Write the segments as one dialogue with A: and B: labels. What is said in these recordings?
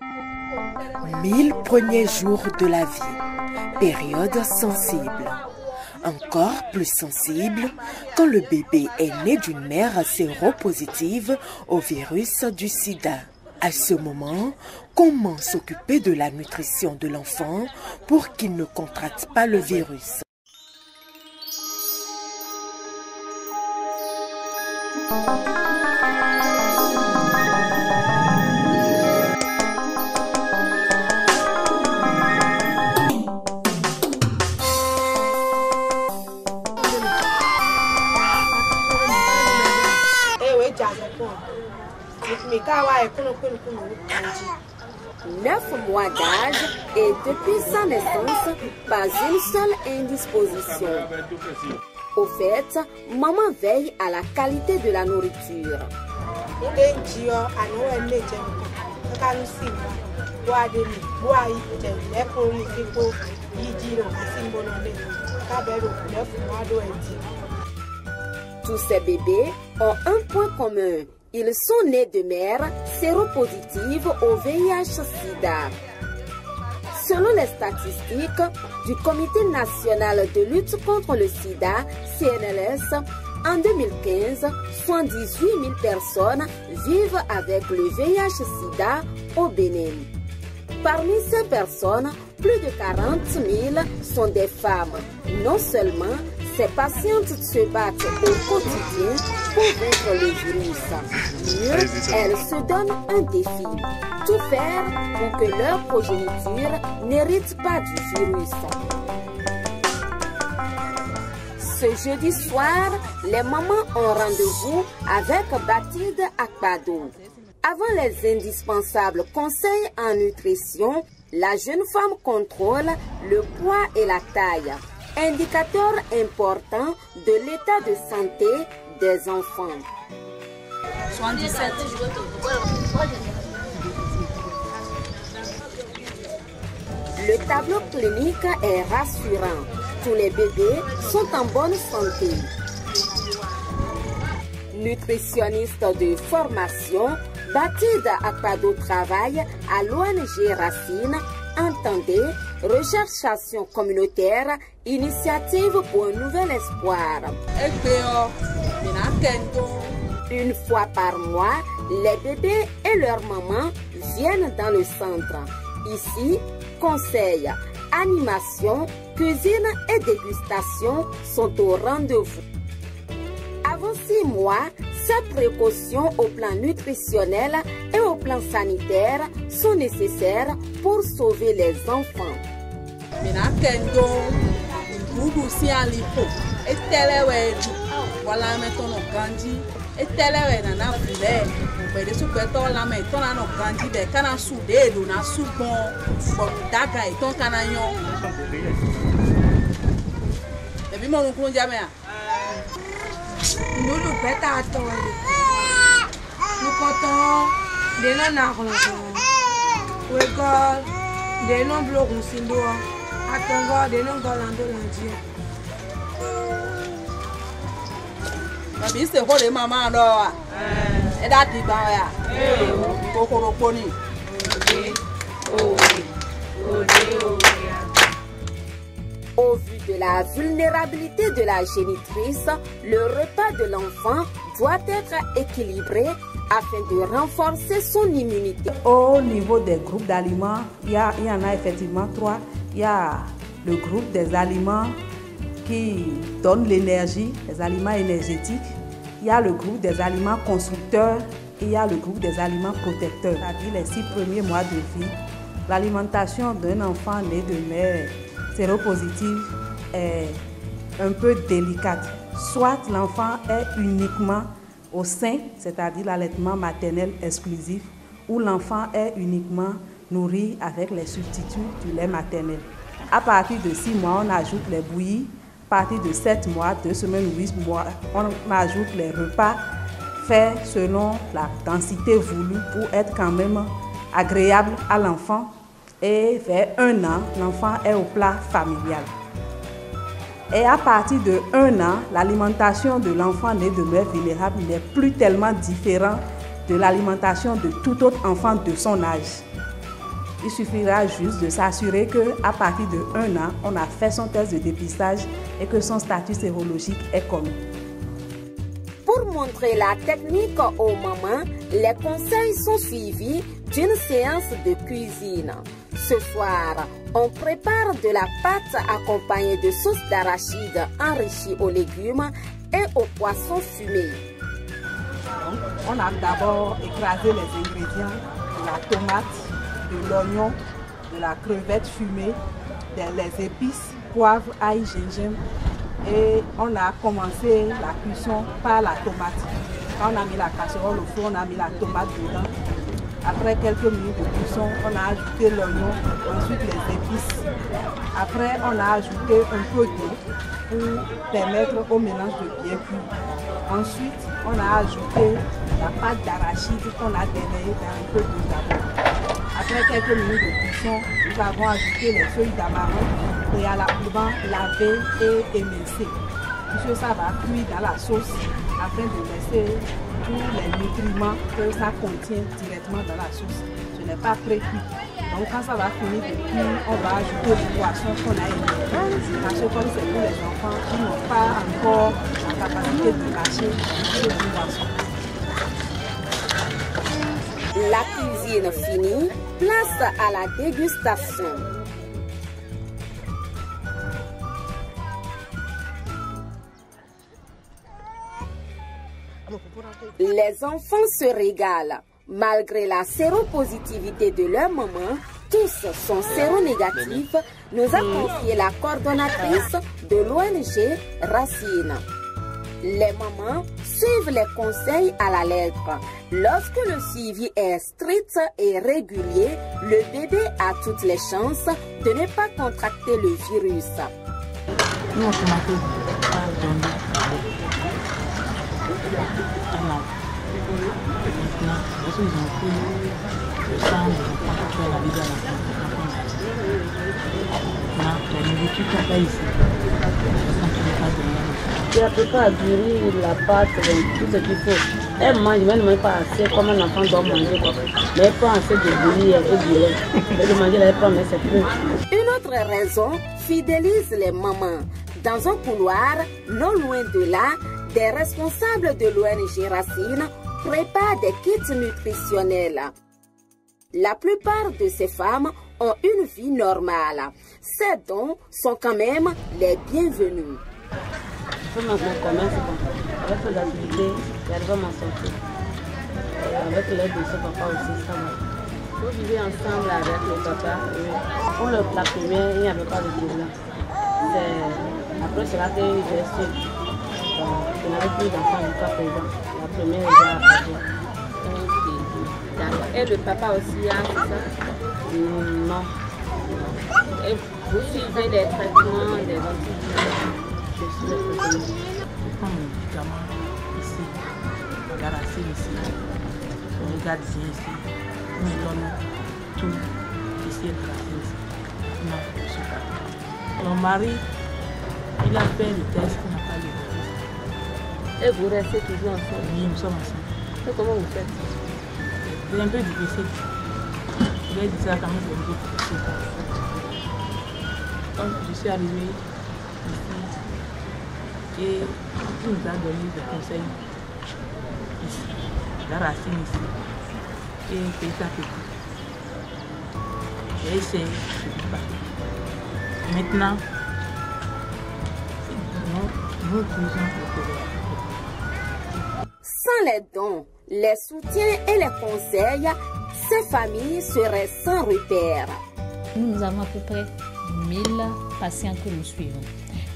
A: 1000 premiers jours de la vie, période sensible. Encore plus sensible quand le bébé est né d'une mère séropositive au virus du sida. À ce moment, comment s'occuper de la nutrition de l'enfant pour qu'il ne contracte pas le virus?
B: Neuf mois d'âge et depuis sa naissance, pas une seule indisposition. Au fait, maman veille à la qualité de la nourriture. Tous ces bébés ont un point commun. Ils sont nés de mères séropositives au VIH-Sida. Selon les statistiques du Comité national de lutte contre le sida, CNLS, en 2015, 78 000 personnes vivent avec le VIH-Sida au Bénin. Parmi ces personnes, plus de 40 000 sont des femmes. Non seulement ces patientes se battent au quotidien pour vaincre le virus, mieux, elles se donnent un défi, tout faire pour que leur progéniture n'hérite pas du virus. Ce jeudi soir, les mamans ont rendez-vous avec Bathilde Akpado. Avant les indispensables conseils en nutrition, la jeune femme contrôle le poids et la taille, indicateur important de l'état de santé des enfants.
C: 77.
B: Le tableau clinique est rassurant. Tous les bébés sont en bonne santé. Nutritionniste de formation, Bathilde Akpado travaille à l'ONG Racine, entendez, recherche communautaire, initiative pour un nouvel espoir. Une fois par mois, les bébés et leurs mamans viennent dans le centre. Ici, conseils, animation, cuisine et dégustation sont au rendez-vous. Avant 6 mois, ces précautions au plan nutritionnel et au plan sanitaire sont nécessaires pour sauver les enfants.
C: Voilà maintenant grandi et tel est nana poulet mais de soupe to la mais ton na grandi de kana soudé do na soupe bon daga et ton kana yon et puis mon oncle jamais
D: nous beta to nous content de la narron we gol de non blogon sindo atongo de non golando lundi.
C: Babi se ko le mama do e da ti ba ya kokoro poni
B: Au vu de la vulnérabilité de la génitrice, le repas de l'enfant doit être équilibré afin de renforcer son immunité.
E: Au niveau des groupes d'aliments, il y en a effectivement 3. Il y a le groupe des aliments qui donnent l'énergie, les aliments énergétiques. Il y a le groupe des aliments constructeurs et il y a le groupe des aliments protecteurs. C'est-à-dire les 6 premiers mois de vie, l'alimentation d'un enfant né de mère séropositive est un peu délicate. Soit l'enfant est uniquement au sein, c'est-à-dire l'allaitement maternel exclusif, ou l'enfant est uniquement nourri avec les substituts du lait maternel. À partir de 6 mois, on ajoute les bouillies. À partir de 7 mois, 2 semaines, 8 mois, on ajoute les repas faits selon la densité voulue pour être quand même agréable à l'enfant. Et vers 1 an, l'enfant est au plat familial. Et à partir de 1 an, l'alimentation de l'enfant né de mère vulnérable n'est plus tellement différente de l'alimentation de tout autre enfant de son âge. Il suffira juste de s'assurer qu'à partir de 1 an, on a fait son test de dépistage et que son statut sérologique est connu.
B: Pour montrer la technique aux mamans, les conseils sont suivis d'une séance de cuisine. Ce soir, on prépare de la pâte accompagnée de sauce d'arachide enrichie aux légumes et aux poissons fumés.
E: Donc, on a d'abord écrasé les ingrédients de la tomate, de l'oignon, de la crevette fumée, des épices, poivre, ail, gingembre. Et on a commencé la cuisson par la tomate. Quand on a mis la casserole au four, on a mis la tomate dedans. Après quelques minutes de cuisson, on a ajouté l'oignon, ensuite les épices. Après, on a ajouté un peu d'eau pour permettre au mélange de bien cuire. Ensuite, on a ajouté la pâte d'arachide qu'on a délayée dans un peu d'eau d'abord. Après quelques minutes de cuisson, nous avons ajouté les feuilles d'amaranth préalablement lavées et émincées. Puisque ça va cuire dans la sauce afin de laisser tous les nutriments que ça contient directement dans la sauce. Ce n'est pas pré-cuit. Donc quand ça va finir de cuire, on va ajouter les poissons qu'on a émincés. Parce que comme c'est pour les enfants qui n'ont pas encore la capacité de mâcher ces poissons.
B: La cuisine finie, place à la dégustation. Les enfants se régalent. Malgré la séropositivité de leur maman, tous sont séronégatifs, nous a confié la coordonnatrice de l'ONG Racine. Les mamans suivent les conseils à la lettre. Lorsque le suivi est strict et régulier, le bébé a toutes les chances de ne pas contracter le virus.
F: Nous, maintenant, parce qu'ils ont pris le sang des enfants pour faire la vie à la la nourriture qu'on fait ici,
G: tu ne peux pas durer la pâte, tout ce qu'il faut. Elle mange, mais elle ne mange pas assez comme un enfant doit manger. Quoi. Mais elle prend assez de bouillie et du lait. Mais de manger, elle prend, mais c'est peu.
B: Une autre raison fidélise les mamans. Dans un couloir, non loin de là, des responsables de l'ONG Racine préparent des kits nutritionnels. La plupart de ces femmes ont une vie normale. Ces dons sont quand même les bienvenus.
G: Je fais mon commerce, avec ces activités, j'arrive à m'en sortir. Avec l'aide de ce papa aussi, ça va. Nous vivions ensemble avec le papa. Pour la première, il n'y avait pas de problème. Après cela, j'ai su. Je n'avais plus d'enfants jusqu'à présent. La première est déjà. Et le papa aussi, hein, c'est ça? Non. Et vous suivez les traitements des antibiotiques? Je suis le traitement.
F: Je prends mon médicament ici, la racine ici, le gardien ici. On me donne tout ici, la racine ici. Non, je ne suis pas. Mon mari, il a fait le test qu'on n'a pas le test.
G: Et vous restez toujours ensemble?
F: Oui, nous sommes ensemble.
G: Et comment vous faites?
F: C'est un peu difficile. Je vais dire ça quand même, c'est un peu difficile. Donc, je suis arrivée ici et il nous a donné des conseils ici, la racine ici, et petit à petit. J'ai essayé, je ne peux pas. Maintenant, nous utilisons le pouvoir.
B: Sans les dons, les soutiens et les conseils, ces familles seraient sans repère.
H: Nous avons à peu près 1000 patients que nous suivons.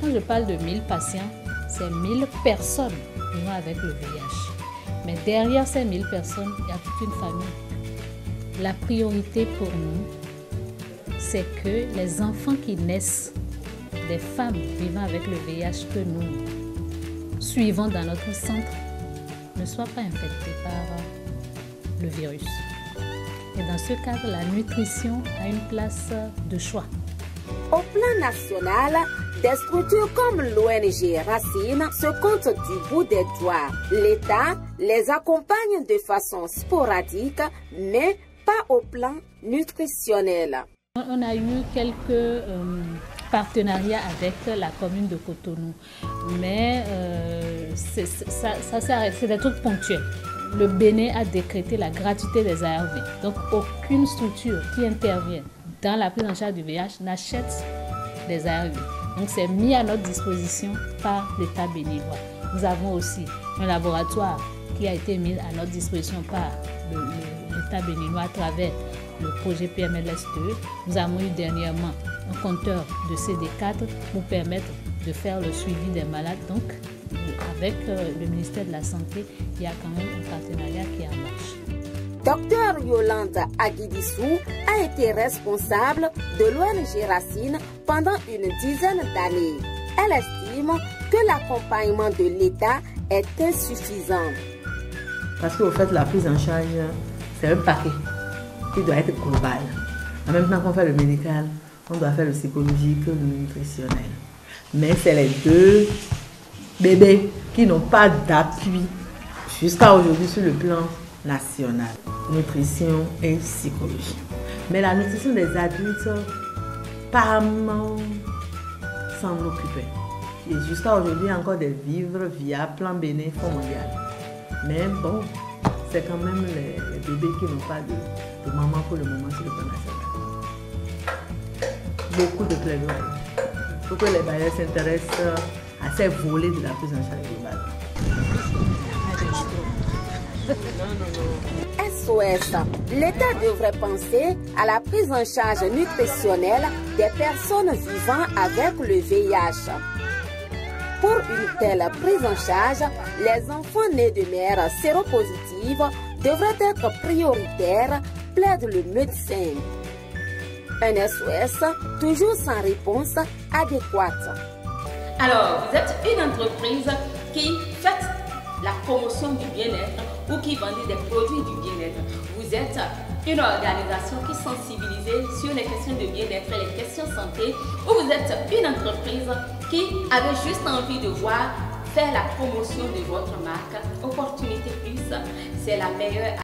H: Quand je parle de 1000 patients, c'est 1000 personnes vivant avec le VIH. Mais derrière ces 1000 personnes, il y a toute une famille. La priorité pour nous, c'est que les enfants qui naissent des femmes vivant avec le VIH que nous suivons dans notre centre ne soient pas infectés par le virus. Et dans ce cadre, la nutrition a une place de choix.
B: Au plan national, des structures comme l'ONG Racine se comptent du bout des doigts. L'État les accompagne de façon sporadique, mais pas au plan nutritionnel.
H: On a eu quelques partenariats avec la commune de Cotonou, mais ça s'est arrêté, c'est des trucs ponctuels. Le Bénin a décrété la gratuité des ARV, donc aucune structure qui intervient dans la prise en charge du VIH n'achète des ARV. Donc c'est mis à notre disposition par l'État béninois. Nous avons aussi un laboratoire qui a été mis à notre disposition par l'État béninois à travers le projet PMLS2. Nous avons eu dernièrement un compteur de CD4 pour permettre de faire le suivi des malades. Donc, avec le ministère de la Santé, il y a quand même un partenariat qui est en marche.
B: Docteur Yolande Aguidissou a été responsable de l'ONG Racine pendant une dizaine d'années. Elle estime que l'accompagnement de l'État est insuffisant.
F: Parce qu'au fait, la prise en charge, c'est un paquet qui doit être global. En même temps qu'on fait le médical, on doit faire le psychologique, le nutritionnel. Mais c'est les deux bébés qui n'ont pas d'appui jusqu'à aujourd'hui sur le plan national. Nutrition et psychologie. Mais la nutrition des adultes, pas s'en occuper. Et jusqu'à aujourd'hui, il y a encore des vivres via Plan Bénin, Fonds mondial. Mais bon, c'est quand même les bébés qui n'ont pas de maman pour le moment sur le plan national. Beaucoup de plaidoyer. Il faut que les bailleurs s'intéressent à ces volets de la prise en charge globale.
B: SOS, l'État devrait penser à la prise en charge nutritionnelle des personnes vivant avec le VIH. Pour une telle prise en charge, les enfants nés de mères séropositives devraient être prioritaires, plaide le médecin. Un SOS toujours sans réponse adéquate.
I: Alors, vous êtes une entreprise qui fait la promotion du bien-être ou qui vendez des produits du bien-être. Vous êtes une organisation qui sensibilise sur les questions de bien-être et les questions santé, ou vous êtes une entreprise qui avait juste envie de voir faire la promotion de votre marque. Opportunité Plus, c'est la meilleure